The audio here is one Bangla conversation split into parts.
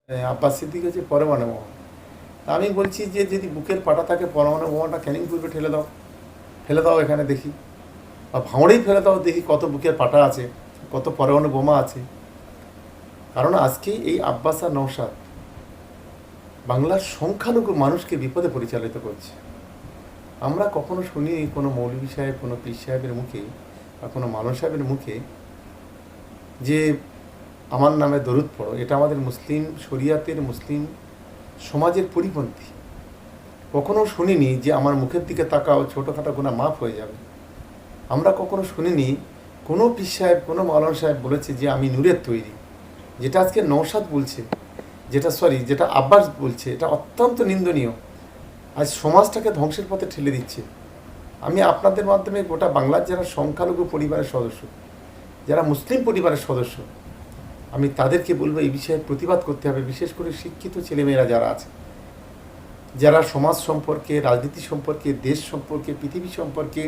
আব্বাস সিদ্দিক হচ্ছে পরমাণু বোমা। তা আমি বলছি যে যদি বুকের পাটা থাকে পরমাণু বোমাটা ক্যানিং পূর্বে ফেলে দাও এখানে দেখি, বা ভাঙড়েই ফেলে দাও দেখি কত বুকের পাটা আছে, কত পরমাণু বোমা আছে। কারণ আজকে এই আব্বাস আর নওশাদ বাংলার সংখ্যালঘু মানুষকে বিপদে পরিচালিত করছে। আমরা কখনো শুনিনি কোনো মৌলভী সাহেব, কোনো পীর সাহেবের মুখে বা কোনো মানব সাহেবের মুখে যে আমার নামে দরুদ পড়ো। এটা আমাদের মুসলিম শরিয়াতের, মুসলিম সমাজের পরিপন্থী। কখনো শুনিনি যে আমার মুখের দিকে তাকাও, ছোটোখাটো গুনাহ মাফ হয়ে যাবে। আমরা কখনো শুনিনি কোনো পীর সাহেব, কোনো মাওলানা সাহেব বলেছে যে আমি নূরের তৈরি। যেটা আজকে নওশাদ বলছে, যেটা আব্বাস বলছে, এটা অত্যন্ত নিন্দনীয়। আজ সমাজটাকে ধ্বংসের পথে ঠেলে দিচ্ছে। আমি আপনাদের মাধ্যমে গোটা বাংলার যারা সংখ্যালঘু পরিবারের সদস্য, যারা মুসলিম পরিবারের সদস্য, আমি তাদেরকে বলবো এই বিষয়ে প্রতিবাদ করতে হবে। বিশেষ করে শিক্ষিত ছেলেমেয়েরা যারা আছে, যারা সমাজ সম্পর্কে, রাজনীতি সম্পর্কে, দেশ সম্পর্কে, পৃথিবী সম্পর্কে,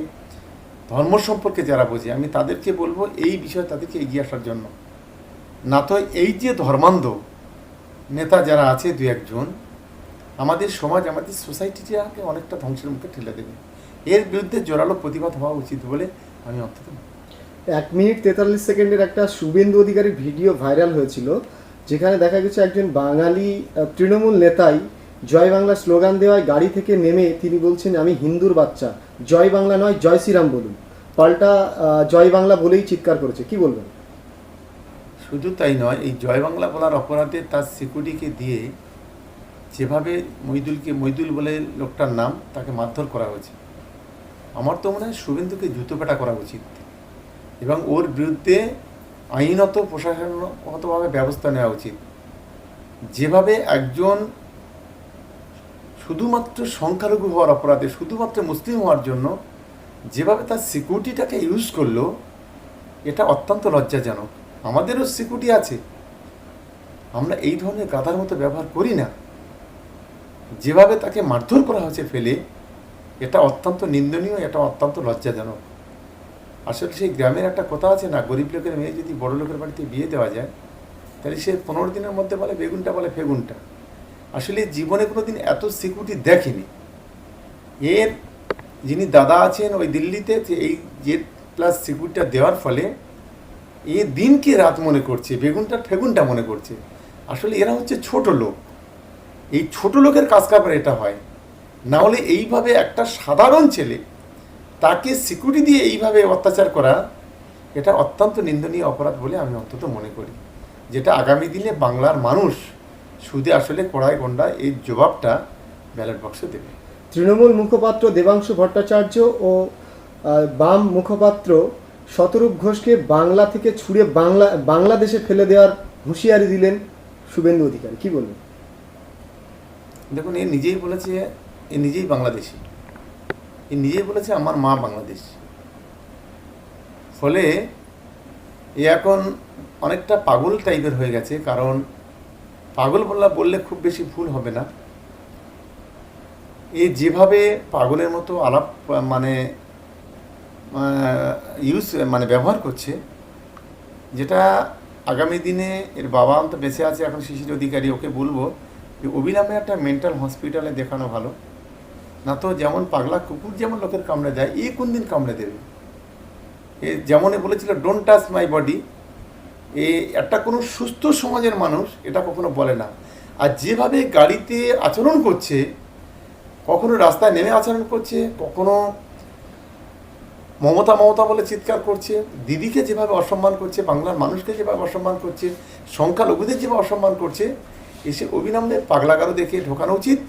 ধর্ম সম্পর্কে যারা বোঝে, আমি তাদেরকে বলবো এই বিষয়ে তাদেরকে এগিয়ে আসার জন্য। না তো এই যে ধর্মান্ধ নেতা যারা আছে দু একজন, আমাদের সমাজ, আমাদের সোসাইটিটাকে অনেকটা ধ্বংসের মুখে ঠেলে দেবে। এর বিরুদ্ধে জোরালো প্রতিবাদ হওয়া উচিত বলে আমি অন্তত 1 মিনিট 43 সেকেন্ডের একটা শুভেন্দু অধিকারীর ভিডিও ভাইরাল হয়েছিল, যেখানে দেখা গেছে একজন বাঙালি তৃণমূল নেতাই জয় বাংলা স্লোগান দেওয়ায় গাড়ি থেকে নেমে তিনি বলছেন আমি হিন্দুর বাচ্চা, জয় বাংলা নয় জয় শ্রীরাম বলুন। পাল্টা জয় বাংলা বলেই চিৎকার করেছে, কি বলবেন? শুধু তাই নয়, এই জয় বাংলা বলার অপরাধে তার সিকিউরিটিকে দিয়ে যেভাবে মইদুল বলে লোকটার নাম, তাকে মারধর করা হয়েছে। আমার তো মনে হয় শুভেন্দুকে জুতো পেটা করা উচিত এবং ওর বিরুদ্ধে আইনত প্রশাসনগতভাবে ব্যবস্থা নেওয়া উচিত। যেভাবে একজন শুধুমাত্র সংখ্যালঘু হওয়ার অপরাধে, শুধুমাত্র মুসলিম হওয়ার জন্য যেভাবে তার সিকিউরিটিটাকে ইউজ করলো, এটা অত্যন্ত লজ্জাজনক। আমাদেরও সিকিউরিটি আছে, আমরা এই ধরনের গাধার মতো ব্যবহার করি না। যেভাবে তাকে মারধর করা হয়েছে ফেলে, এটা অত্যন্ত নিন্দনীয়, এটা অত্যন্ত লজ্জাজনক। আসলে সেই গ্রামের একটা কথা আছে না, গরিব লোকের মেয়ে যদি বড় লোকের বাড়িতে বিয়ে দেওয়া যায়, তাহলে সে 15 দিনের মধ্যে বলে বেগুনটা, বলে ফেগুনটা। আসলে জীবনে কোনো দিন এত সিকিউরিটি দেখেনি। এর যিনি দাদা আছেন ওই দিল্লিতে, এই জেড প্লাস সিকিউরিটিটা দেওয়ার ফলে এ দিনকে রাত মনে করছে, বেগুনটা ফেগুনটা মনে করছে। আসলে এরা হচ্ছে ছোট লোক। এই ছোট লোকের কাজ কারবার এটা হয় না। হলে এইভাবে একটা সাধারণ ছেলে, তাকে সিকিউরিটি দিয়ে এইভাবে অত্যাচার করা, এটা অত্যন্ত নিন্দনীয় অপরাধ বলে আমি অন্তত মনে করি। যেটা আগামী দিনে বাংলার মানুষ সুদে আসলে কড়ায় গন্ডা এই জবাবটা ব্যালট বক্সে দেবে। তৃণমূল মুখপাত্র দেবাংশু ভট্টাচার্য ও বাম মুখপাত্র শতরূপ ঘোষকে বাংলা থেকে ছুড়ে বাংলাদেশে ফেলে দেওয়ার হুঁশিয়ারি দিলেন শুভেন্দু অধিকারী, কি বলবেন? দেখুন, এ নিজেই বলেছে, এ নিজেই বাংলাদেশি, এ নিজেই বলেছে আমার মা বাংলাদেশ। ফলে এ এখন অনেকটা পাগল টাইপের হয়ে গেছে। কারণ পাগল বললে খুব বেশি ভুল হবে না। এ যেভাবে পাগলের মতো আলাপ ব্যবহার করছে, যেটা আগামী দিনে এর বাবা তো বেঁচে আছে এখন, শিশির অধিকারী, ওকে বলবো যে অবিলম্বে একটা মেন্টাল হসপিটালে দেখানো ভালো। না তো যেমন পাগলা কুকুর যেমন লোকের কামড়ে দেয়, এ কোন দিন কামড়ে দেবে? এ যেমন বলেছিল ডোন্ট টাচ মাই বডি, এ একটা কোনো সুস্থ সমাজের মানুষ এটা কখনো বলে না। আর যেভাবে গাড়িতে আচরণ করছে, কখনো রাস্তায় নেমে আচরণ করছে, কখনো মমতা বলে চিৎকার করছে, দিদিকে যেভাবে অসম্মান করছে, বাংলার মানুষকে যেভাবে অসম্মান করছে, সংখ্যালঘুদের যেভাবে অসম্মান করছে, এসে অবিলম্বে পাগলাগারো দেখে ঢোকানো উচিত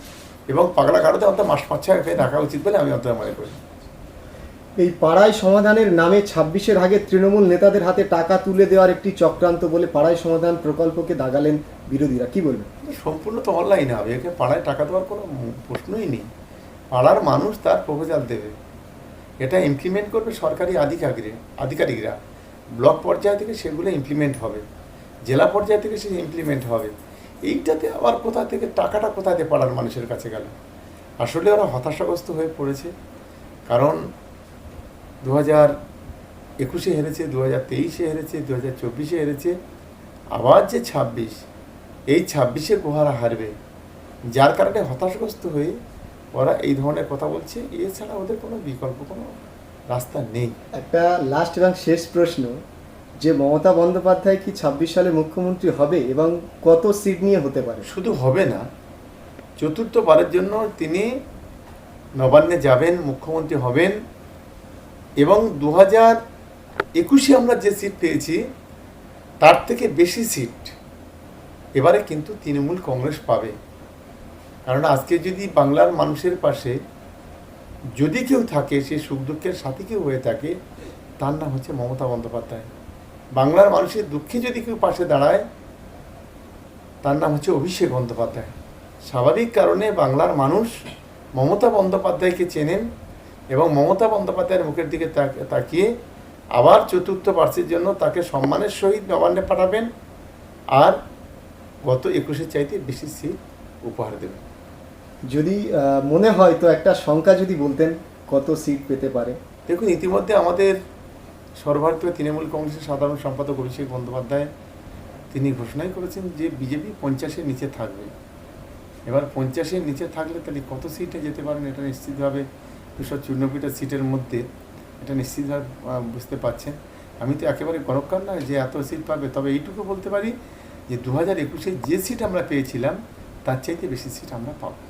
এবং পাগলাগারোতে অন্তত মাস 5-6 রাখা উচিত বলে আমি অন্তত মনে করি। এই পাড়ায় সমাধানের নামে 26-এর আগে তৃণমূল নেতাদের হাতে টাকা তুলে দেওয়ার একটি চক্রান্ত বলে পাড়ায় সমাধান প্রকল্পকে দাগালেন বিরোধীরা, কি বলবেন? সম্পূর্ণ তো অনলাইন হবে, একে পাড়ায় টাকা দেওয়ার কোনো প্রশ্নই নেই। পাড়ার মানুষ তার প্রপোজাল দেবে, এটা ইমপ্লিমেন্ট করবে সরকারি আধিকারিকরা। ব্লক পর্যায় থেকে সেগুলো ইমপ্লিমেন্ট হবে, জেলা পর্যায় থেকে সে ইমপ্লিমেন্ট হবে। এইটাতে আবার কোথা থেকে টাকাটা কোথায় দিয়ে পাড়ার মানুষের কাছে গেল? আসলে ওরা হতাশাগ্রস্ত হয়ে পড়েছে। কারণ 2021-এ হেরেছে, 2023-এ হেরেছে, 2024-এ হেরেছে, আবার যে 26, এই 26-এ গোহারা হারবে, যার কারণে হতাশগ্রস্ত হয়ে ওরা এই ধরনের কথা বলছে। এছাড়া ওদের কোনো বিকল্প কোনো রাস্তা নেই। একটা লাস্ট এবং শেষ প্রশ্ন, যে মমতা বন্দ্যোপাধ্যায় কি 26 সালে মুখ্যমন্ত্রী হবে এবং কত সিট নিয়ে হতে পারে? শুধু হবে না, চতুর্থবারের জন্য তিনি নবান্নে যাবেন, মুখ্যমন্ত্রী হবেন এবং 2021-এ আমরা যে সিট পেয়েছি তার থেকে বেশি সিট এবারে কিন্তু তৃণমূল কংগ্রেস পাবে। কারণ আজকে যদি বাংলার মানুষের পাশে যদি কেউ থাকে, সে সুখ দুঃখের সাথী কেউ হয়ে থাকে, তার নাম হচ্ছে মমতা বন্দ্যোপাধ্যায়। বাংলার মানুষের দুঃখে যদি কেউ পাশে দাঁড়ায়, তার নাম হচ্ছে অভিষেক বন্দ্যোপাধ্যায়। স্বাভাবিক কারণে বাংলার মানুষ মমতা বন্দ্যোপাধ্যায়কে চেনেন এবং মমতা বন্দ্যোপাধ্যায়ের মুখের দিকে তাকিয়ে আবার চতুর্থবার্ষের জন্য তাকে সম্মানের সহিত নবান্নে পাঠাবেন আর গত 21-এর চাইতে বেশি সিট উপহার দেবেন। যদি মনে হয় তো একটা সংখ্যা যদি বলতেন কত সিট পেতে পারে? দেখুন, ইতিমধ্যে আমাদের সর্বভারতীয় তৃণমূল কংগ্রেসের সাধারণ সম্পাদক অভিষেক বন্দ্যোপাধ্যায় তিনি ঘোষণাই করেছেন যে বিজেপি 50-এর নিচে থাকবে। এবার 50-এর নিচে থাকলে তাহলে কত সিটে যেতে পারেন এটা নিশ্চিতভাবে 294টা সিটের মধ্যে এটা নিশ্চিতভাবে বুঝতে পারছেন। আমি তো একেবারে গণজ্ঞান নয় যে এত সিট পাবে, তবে এইটুকু বলতে পারি যে 2021-এ যে সিট আমরা পেয়েছিলাম তার চাইতে বেশি সিট আমরা পাবো।